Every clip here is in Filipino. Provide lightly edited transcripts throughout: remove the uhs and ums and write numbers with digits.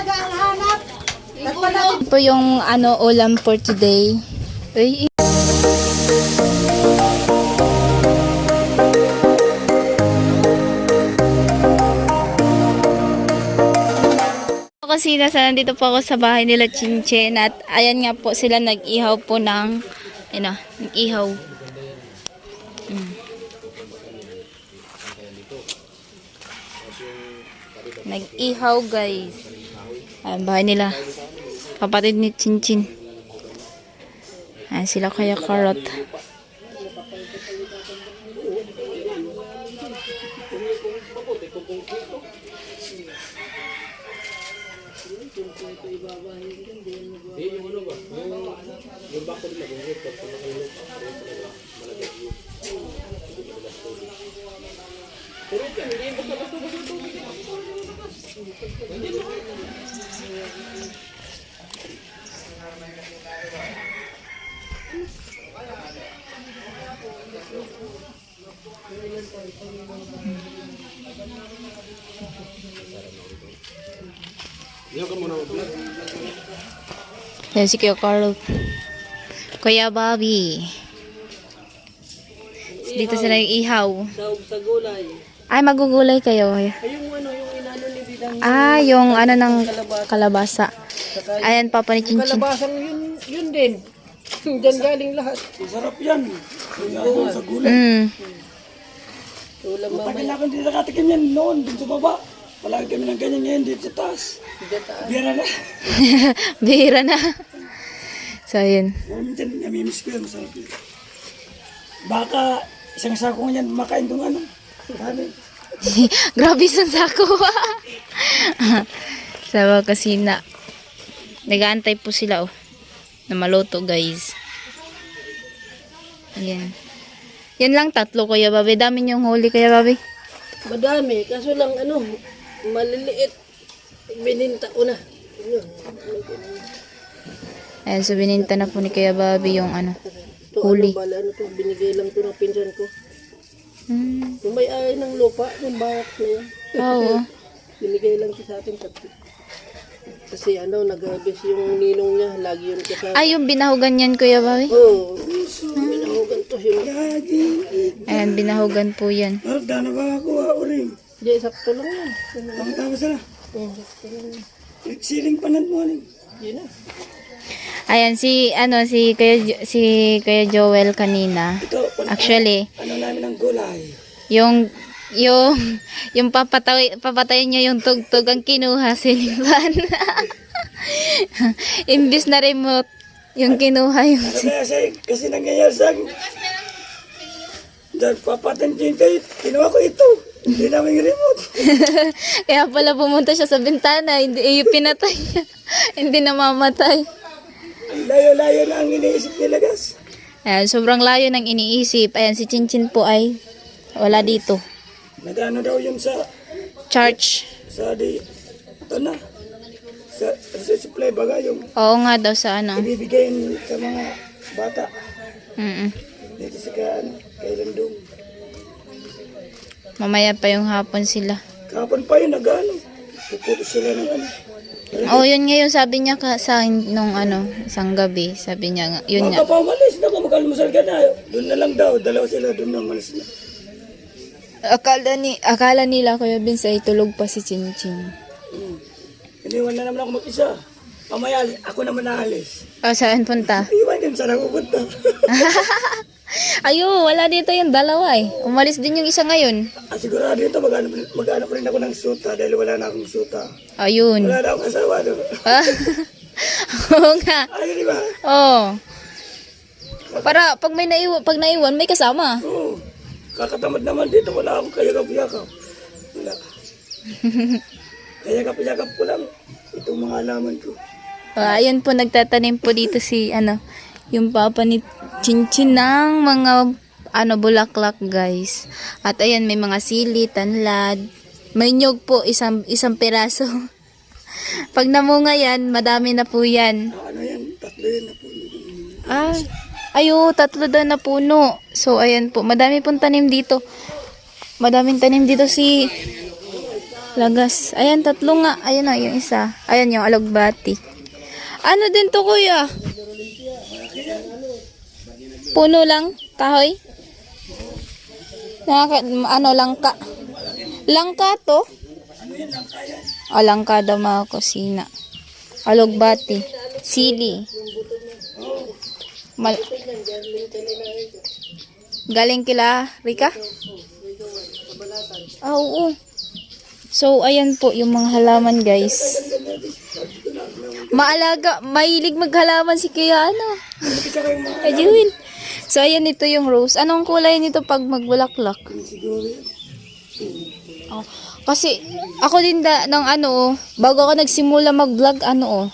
naghahanap. Ito yung ulam for today. Uy, kasi nandito po ako sa bahay nila Chinchin at ayan nga po sila nag-ihaw po ng nag-ihaw. Nag-ihaw guys. Ayan bahay nila. Kapatid ni Chinchin. Ayan sila kaya Carrot. Yan si Kuya Carl. Kuya Bobby. Dito sila yung ihaw. Sa gulay. Ay, magugulay kayo. Yung inano ni Bidang. Yung ng kalabasa. Ayan, papa ni Chinchin. Kalabasang yun din. Diyan galing lahat. Sarap yan. Sa gulay. Ulam Matagal na akong hindi nakatikim yan noon, dun sa baba. Palagi kami ng ganyan ngayon dito sa taas. Bira na. Bihira na. So, ayun. Minsan, namimiss ko yan. Masarap yun. Baka isang sako niyan makain kong ano. Sabi. Grabe isang sako. Sa kasina. Nag-aantay po sila na maluto guys. Ayan. Yan lang tatlo Kuya Babe. Dami yung huli Kuya Babe. Madami. Kaso lang maliliit. Bininta ko na. Ayan, so bininta na po ni Kuya Babe yung huli. To, binigay lang to ng pinsan ko. Yung may ay ng lupa, yung bayak na yan. Oo. Binigay lang siya sa atin. Kasi nag-abis yung ninong niya, lagi yun kasama. Ay, yung binahugan yan Kuya Babe? Oo. Binahugan to siya. Ayan, binahugan po yan. Parang dana ba ako uring? Diyan, sakto lang yan. Tama sila. Sakto lang yan. Siling panan mo rin. Yun na. Ayan, si Kuya Joel kanina. Ito, Actually, ano namin ang gulay. yung papatayin niya yung tugtog ang kinuha siling fan. Imbis na remote, yung kinuha yung Kasi nangyayari sa akin. Dahil papatansin kayo, kinuha ko ito. Hindi namin remote. Kaya pala pumunta siya sa bintana, yung pinatay niya. Hindi na mamatay. Layo-layo na ang iniisip nila, guys. Ayan, sobrang layo ng iniisip. Ayan, si Chinchin po ay wala dito. Nagano daw yun sa Church. ito na. Sa supply baga yung Oo nga daw sa ibibigay sa mga bata. Dito sa kay Landong. Mamaya pa yung hapon sila. Kapon pa yun, nag-ano. Puputos sila ng Yun nga yung sabi niya sa nung isang gabi. Sabi niya nga, yun nga. Baka pa umalis na kung mag-almusal ka na. Doon na lang daw. Dalawa sila doon na umalis na. Akala nila Kuya Vince ay tulog pa si Chinchin. Iniwan na naman ako mag-isa. Pamaya, ako naman naalis. Saan punta? Iwan din, saan ako punta? Wala dito yung dalawa eh. Umalis din yung isa ngayon. Sigurado dito, mag-ano rin ako ng suta dahil wala na akong suta. Ayun. Wala na akong asawa doon. Oo nga. Ayun, di ba? Oo. Para pag naiwan, may kasama. Oo. Kakatamad naman dito, wala akong kayakap-yakap. Wala. Kayakap-yakap ko lang itong mga alaman ko. Ayun po, nagtatanim po dito si yung papa ni Chinchin ng mga bulaklak guys. At ayan, may mga sili, tanlad. May nyog po, isang piraso. Pag namunga yan, madami na po yan. Ano yan? Tatlo yan na po. Tatlo daw na puno. So, ayan po. Madami pong tanim dito. Madaming tanim dito si Lagas. Ayan, tatlo nga. Ayan na, yung isa. Ayan yung alugbati. Ano din to, kuya? Puno lang? Kahoy? Ano, langka? Langka to? Langka daw mga kusina. Alugbati. Sili. Galing kila Rika? Ah, oo. So, ayan po yung mga halaman, guys. Maalaga, mahilig maghalaman si Kuya, ano? Ayun. So, ayan, ito yung rose. Anong kulay nito pag magbulaklak? Oh, kasi, ako din ng ano, bago ako nagsimula mag-vlog, ano,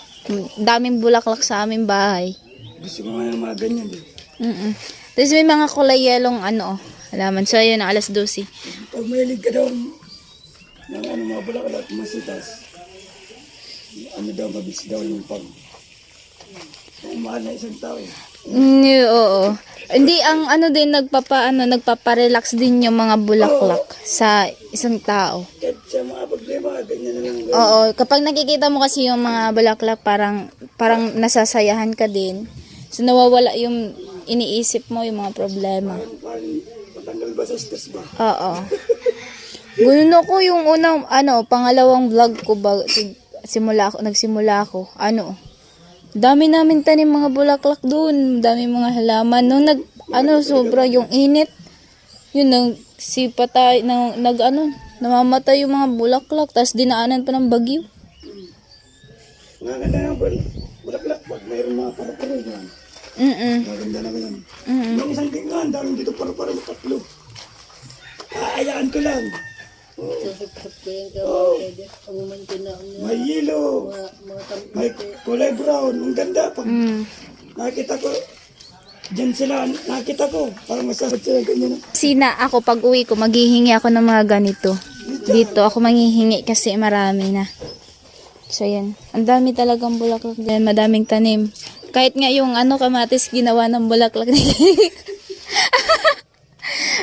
daming bulaklak sa aming bahay. Gusto ko nga ng mga ganyan eh. Tapos may mga kulay yelong, ano, halaman. So, ayan, alas 12. Pag mahilig ka daw ng ano, mga bulaklak, masitas, ano daw, mabis daw yung pag mahal na isang tao eh. Oo. Hindi, ang ano din, nagpapa-relax din yung mga bulaklak sa isang tao. Kahit sa mga problema, ganyan na lang. Oo, kapag nakikita mo kasi yung mga bulaklak, parang nasasayahan ka din. So, nawawala yung iniisip mo, yung mga problema. Parang patanggal ba sa stress ba? Oo. Gusto ko yung unang, pangalawang vlog ko nagsimula ako, dami namin tanim mga bulaklak doon, dami mga halaman. Nung sobra yung init, yun, namamatay yung mga bulaklak, tapos dinaanan pa ng bagyo. Maganda na bulaklak, pag mayroon mga para-para yan. Maganda na yan. Yung isang tingnan, daming dito para-para mo tatlo. Aayaan ko lang. Sasaksak ko yan ka, ang umantin na May yellow, mga may kulay brown. Ang ganda. Pag nakita ko, dyan sila, nakita ko. Parang masasat sila ganyan. Sina ako, pag uwi ko, maghihingi ako ng mga ganito. Dito ako manghihingi kasi marami na. So, yan. Ang dami talagang bulaklak din. Madaming tanim. Kahit nga yung kamatis, ginawa ng bulaklak.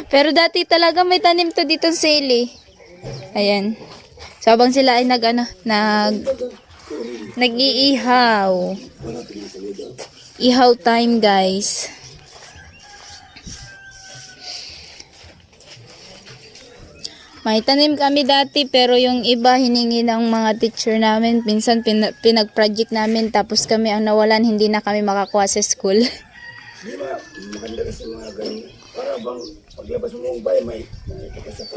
Pero dati talaga may tanim to dito sa sili. Ayan. So, habang sila ay nag-iihaw. Ihaw time, guys. May tanim kami dati, pero yung iba hiningi ng mga teacher namin. Pinsan pinag-project namin, tapos kami ang nawalan, hindi na kami makakuha sa school. Di ba? Maganda kasi mga ganyan. Para bang paglabas mo mong bahay, may nakikita sa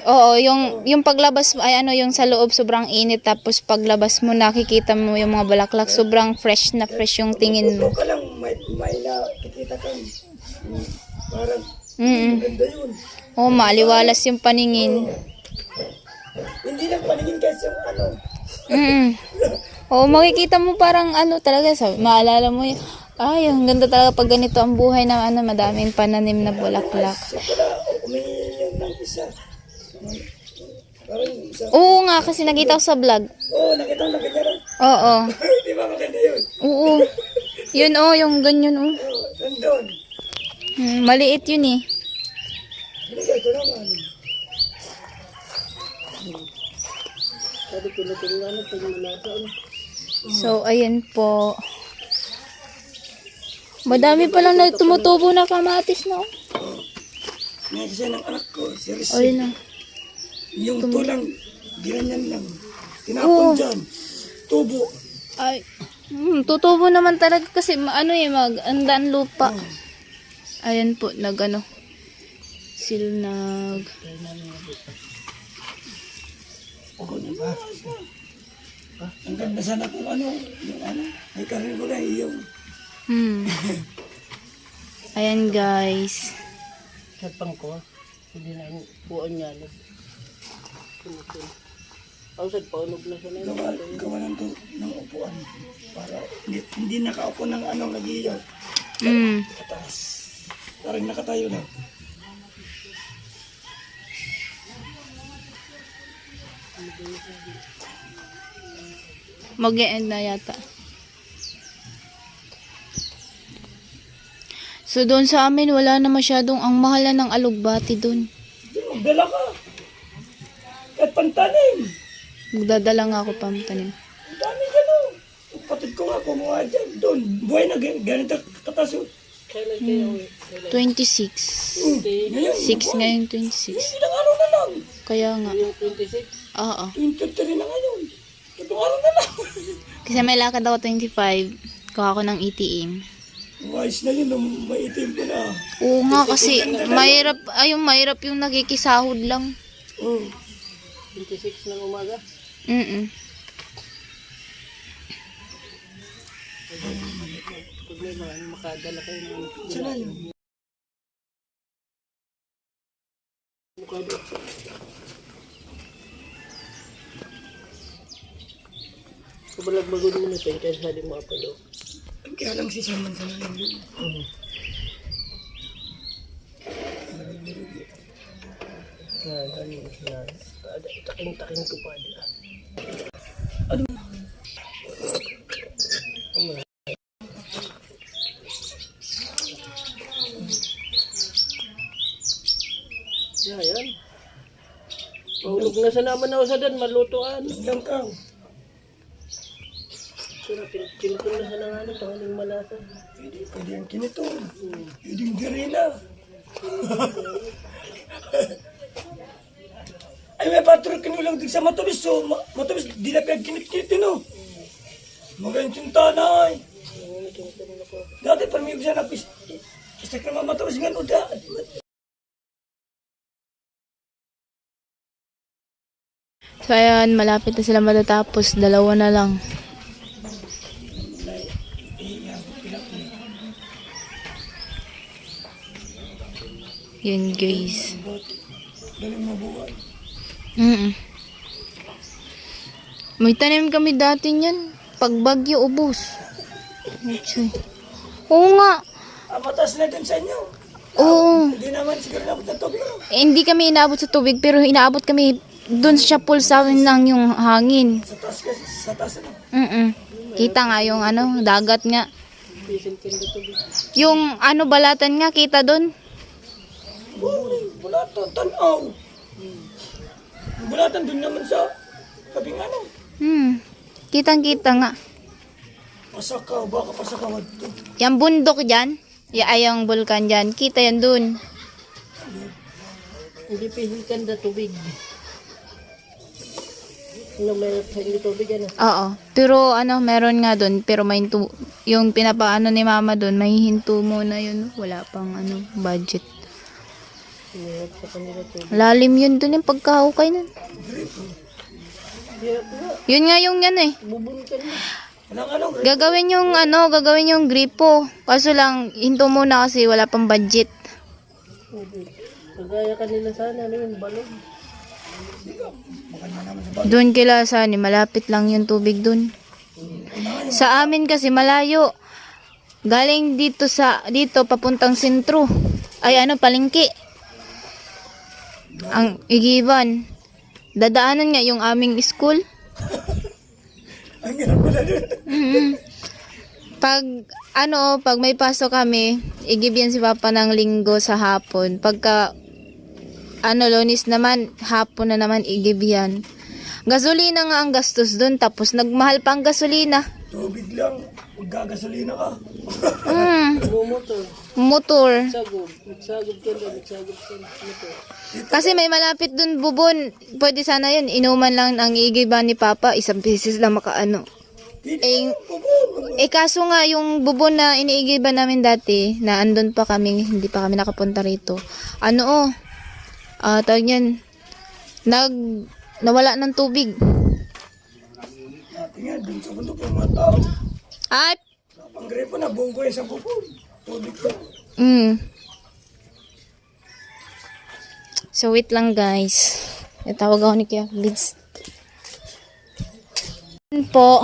Oo, yung paglabas ay yung sa loob sobrang init, tapos paglabas mo nakikita mo yung mga bulaklak, sobrang fresh na fresh yung tingin mo. Puto ka lang, may nakikita kang parang maganda yun. Oh, maliwalas yung paningin. Hindi lang paningin kasi yung Oh, makikita mo parang talaga, maalala mo ang ganda talaga pag ganito ang buhay na madaming pananim na bulaklak. So pala, umingi yun ng isa. Parang isa. Oo nga, kasi nakita ko sa vlog. Oo, nakita mo na ganyan. Oo. Di ba maganda yun? Oo. Yun yung ganyan Oo, nandun. Maliit yun eh. Binigay ko naman. sabi ko na tingnan pag malasa. So, ayan po. Madami palang tumutubo na kamatis, no? May kasi ng anak ko, si Rizky. Ayun na. Yung tulang, ginanyan lang. Tinapon dyan. Tubo. Ay, tutubo naman talaga kasi magandaan lupa. Ayan po, silnag. Oo na ba? Ang ganda sana kung may karin ko lang yung Ayan, guys. Sapang ko, hindi na yung puan niya. Ang sagpaunog na siya na yun. gawa ng upuan. Para hindi nakaupo ng nag-iyaw. Kataas. Parang nakatayo lang. Mag-e-end na yata. So, doon sa amin, wala na masyadong ang mahal na ng alugbati doon. Magdala ka. At nagpantanim. Magdadala nga ako pampanim. Ang dami gano'n. Kapatid ko nga kumuha dyan. Doon, buhay na ganito katas. Kailan kayo? 26. Ngayon, 6 ngayon, 26. ilang araw na lang. Kaya nga. Yung 26? Oo. 23 na ngayon. Itong araw na lang. Kasi may lakad ako 25. Kuha ko ng ATM. Wise na yun, nung maitim ko na. Oo nga kasi mahirap yung nakikisahod lang. 26 ng umaga? Mm. Pag may mga makadala kayo ng Sana yun. mukado. Kabalag magod mo na tayo kahit sa di mo apalo. Kaya lang si Saman sana yun. Taking ko pa nila. Yan. Mahulog na sa naman na usadan, malutuan. Lang kang. Sura, pinipin na sa nangalan, tangaling malasa. Pwede yung kinito. Pwede yung garila. Ay, may patrol kinulang din sa matulis. So, matulis, di na pinag-kinit-kinit no? Magayon yung tanay. Dati, parang may siya napis. Isa ka naman matulis nga no, So ayan, malapit na sila matatapos. 2 na lang. Yun guys. Daling mabuhay. May tanim kami dati niyan. Pag bagyo, ubos. Actually. Oo nga. Matas na din sa inyo. Oo. Hindi naman siguro nabot ng tubig. Hindi kami inaabot sa tubig, pero inaabot kami doon sa pool sa amin lang yung hangin. Sa taas kasi, sa taas na. Kita nga yung dagat nga. Pisin ka na tubig. Yung balatan nga, kita doon. Bulatan, tanaw. Bulatan dun naman sa kabing ano. Kitang-kita nga. Pasakaw, baka pasakaw dito. Yung bundok dyan, yung bulkan dyan, kita yan doon. Hindi pisin ka na tubig. Ano may hindi tubig yan? Oo. Pero meron nga doon, pero may yung pinapaano ni mama doon, may hinto muna yun. Wala pang budget. Hirap sa kanila tubig. Lalim yun doon yung pagkahukay nun. Hirap nga. Yun nga yung Bubun ka na. Anong gagawin yung gripo. Kaso lang, hinto muna kasi wala pang budget. Kagaya kanila sana, yung balon. Doon kila malapit lang yung tubig doon. Sa amin kasi malayo. Galing dito papuntang sentro. Ay palengke. Ang Igiban. Dadaanan nga yung aming school. Ang hirap pala dun. Pag may pasok kami, igib yan si Papa ng linggo sa hapon. Pagka Lunes naman, hapon na naman igib yan. Gasolina nga ang gastos dun, tapos nagmahal pa ang gasolina. Tubig lang, magagasolina ka. Motor. Magsagod ka na, motor. Kasi may malapit dun bubon. Pwede sana yun, inuman lang ang igiban ni Papa, 1 beses lang makaano. Kaso nga yung bubon na iniigiban namin dati, na andun pa kami, hindi pa kami nakapunta rito. Tawag yan, nawala ng tubig. Tingnan, dun sa bundok yung mga tao. Ay! Ang gripo na, buong ko yung sa bubon. Tubig ko. So wait lang guys. Tawag ako ni Kuya Lids. Po.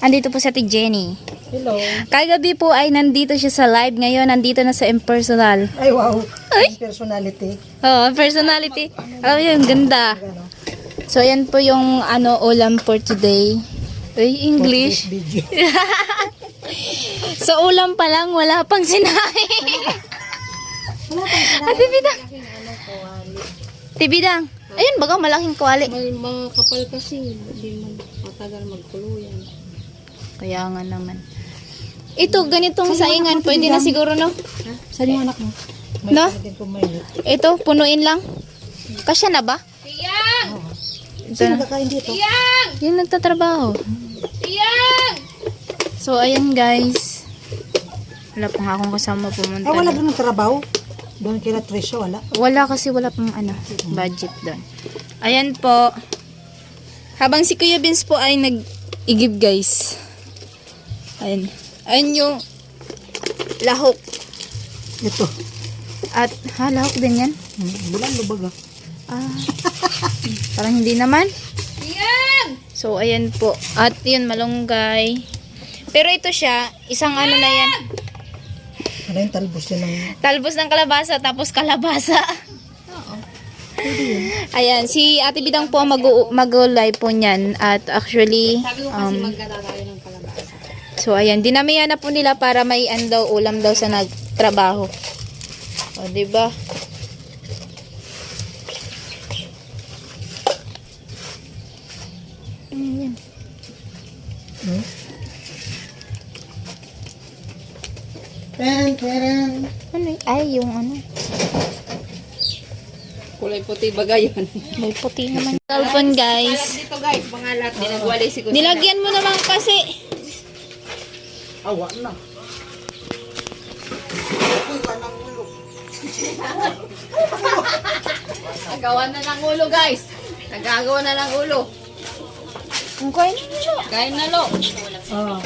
Andito po sa Ate Jenny. Hello. Kagabi po ay nandito siya sa live. Ngayon nandito na sa impersonal. Ay, wow. Ay! Personality. Personality. Oh, yung ganda. So yan po yung ulam for today. Ay, English. Sa ulam pa lang wala pang sinabi. Ate Bidang. Ate Bidang. Ayun, baga malaking kwali. Mga kapal kasi, hindi man matagal magkulo yan. Kaya nga naman. Ito, ganitong saingan, pwede na siguro, no? Saan yung anak mo? No? Hindi ko mainit. Ito, punuin lang. Kasya na ba? Ito Sino na. kakain dito? Yung nagtatrabaho. So, ayan guys. Wala pa nga akong kasama pumunta. Ay, wala doon. doon ng trabaho. Doon kila Trisha, wala. Wala kasi wala pang budget doon. Ayan po. Habang si Kuya Vince po ay nag-igib guys. Ayan. Ayan yung lahok. Ito. At, lahok din yan? Bulan lubag Ah. Parang hindi naman. So, ayan po. At yun, malunggay. Pero ito siya, isang ano na yan. Ano yung talbos yun ng... Talbos ng kalabasa, tapos kalabasa. Ayan, si Ate Bidang po ang mag-live po niyan. At actually, so ayan, dinamihan na po nila para may daw, ulam daw sa nagtrabaho. O, diba? Ayan. Ano y- Ay, yung ano. Kulay puti baga yan. May puti naman. Cellphone guys. Dito guys, mga lahat dinagwali si Kuya. Nilagyan mo naman kasi. Awa na. Nagawa na ng ulo guys. Nagagawa na ng ulo. Ang kain nyo. Kain na lo. Oh.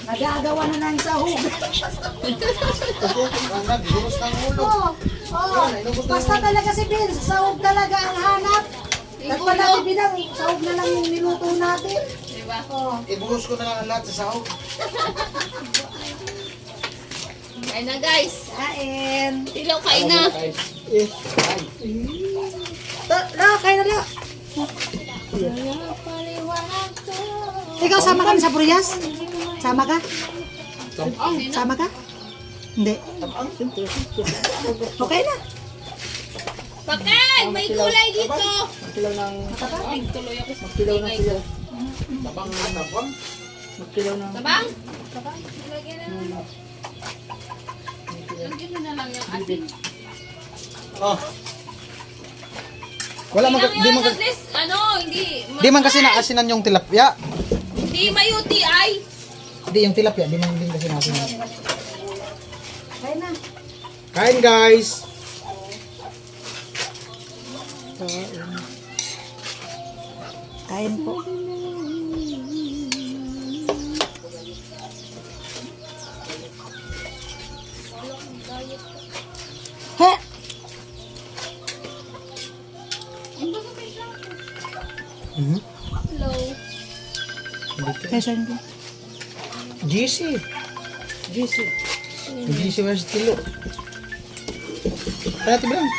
Nagagawa na ng sahog. Basta talaga si Bill, sahog talaga ang hanap. Nagpala si Bill, sahog na lang yung niluto natin. Diba? Ibuhos ko na lang ang lahat sa sahog. Kain na guys. Kain. Tilaw kain na. Kain na lang. Ikaw, sama ka na sa Puriyas? Sama ka? Sama ka? Hindi. Okay na. Bakit? May kulay dito. Magkilaw ng... Tuloy ako sa Magkilaw ng sila. Tabang na tabang. Magkilaw ng... tabang. Lagyan na lang. Lagyan mo na lang yung asin. Oh. Wala man, Hindi di lang man, yun, at least, ano, hindi. di man kasi naasinan yung tilapia. Hindi mayuti ay. Hindi yung tilapia, di man din kasi naasinan. Kain na. Kain guys! Kain po. He! Mhm. Hello. Kaysan ko. GC. GC. GC versus Tilo. Kaya ito bilang.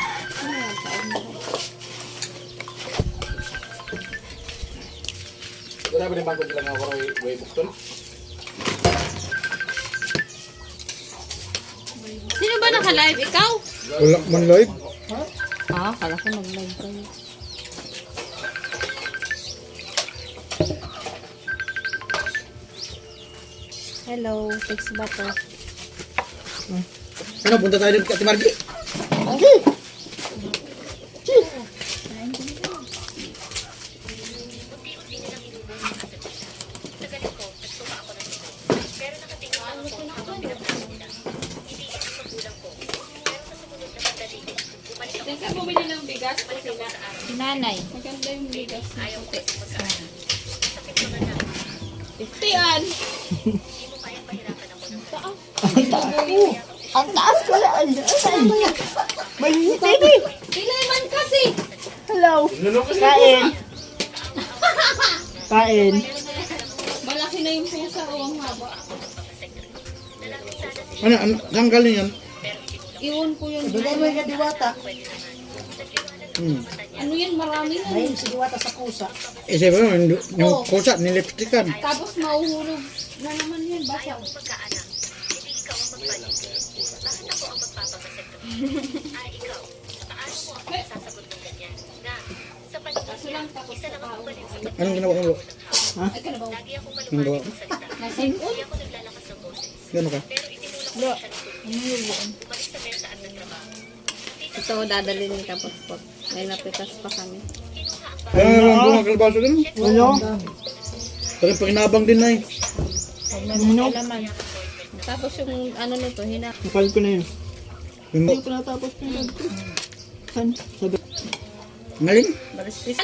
Wala ba rin bago bilang ako way bukton? Sino ba naka-live? Ikaw? Wala man live. Ah, kala ko nag-live kayo. Hello, text ba to? Ano, punta tayo dito kay Ate Margie. Diyan ka bumili ng bigas o sila? Nanay. Maganda yung bigas. Puti. 50-an. Ang taas ko lang. Pili man kasi. Hello. Kain. Kain. Malaki na yung pusa o ang haba. Ano, saan galing yan? Iwan ko yun. Bigay mo yung diwata. Ano yan? Marami na. Ayun si diwata sa pusa. Eh, sabi ko, yung kusa, nilipstikan. Tapos mauhulog na naman yan. Basa. Anong ginawa mo? Ha? Anong gawa mo? Gano'n ka? Ito, dadalhin ni Kapot. May napitas pa kami. Ano ang bunga kalbaso din? Ano? Parang pakinabang din na eh. Alaman. Tapos yung ano nito, Napal ko na yun. Yung Hindi ko natapos yun. Saan? Sabi. Ngaling? Balistis.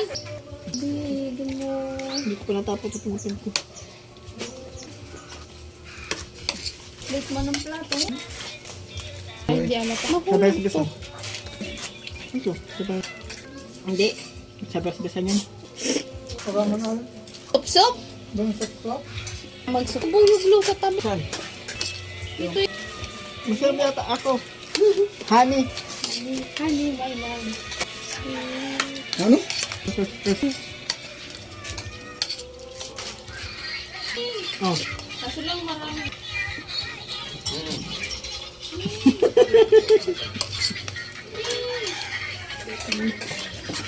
Hindi ko pa natapos ito ng ko. Plate mo ng plato. Hindi alata. Sabay sa gasan. Ito, sabay. Hindi. Sabay sa gasan yan. Upsop. Magsubulog lo sa tabi. Saan? Masarap yata ako. Honey. Honey, my love. Ano? Oh. Kaso lang marami.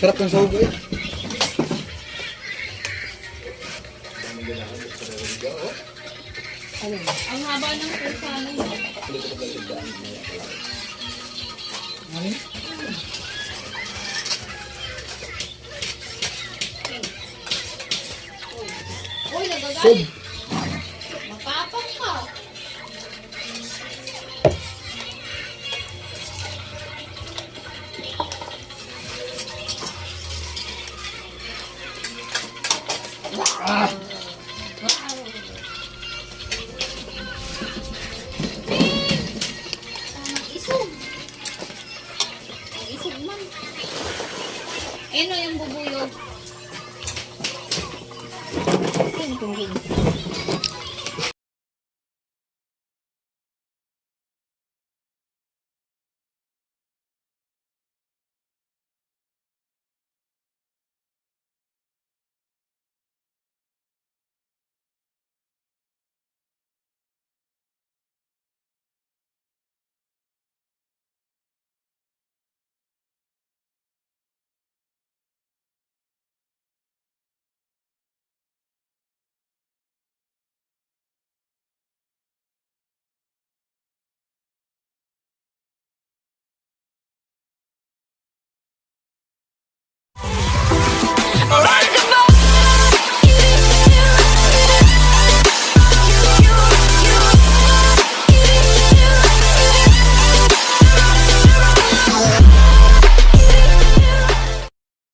Sarap ng sahog eh. Ang haba ng pusa niya. Uy, nagagalit. Matapang ka. Isog. Isog man. Ayun o yung bubuyog.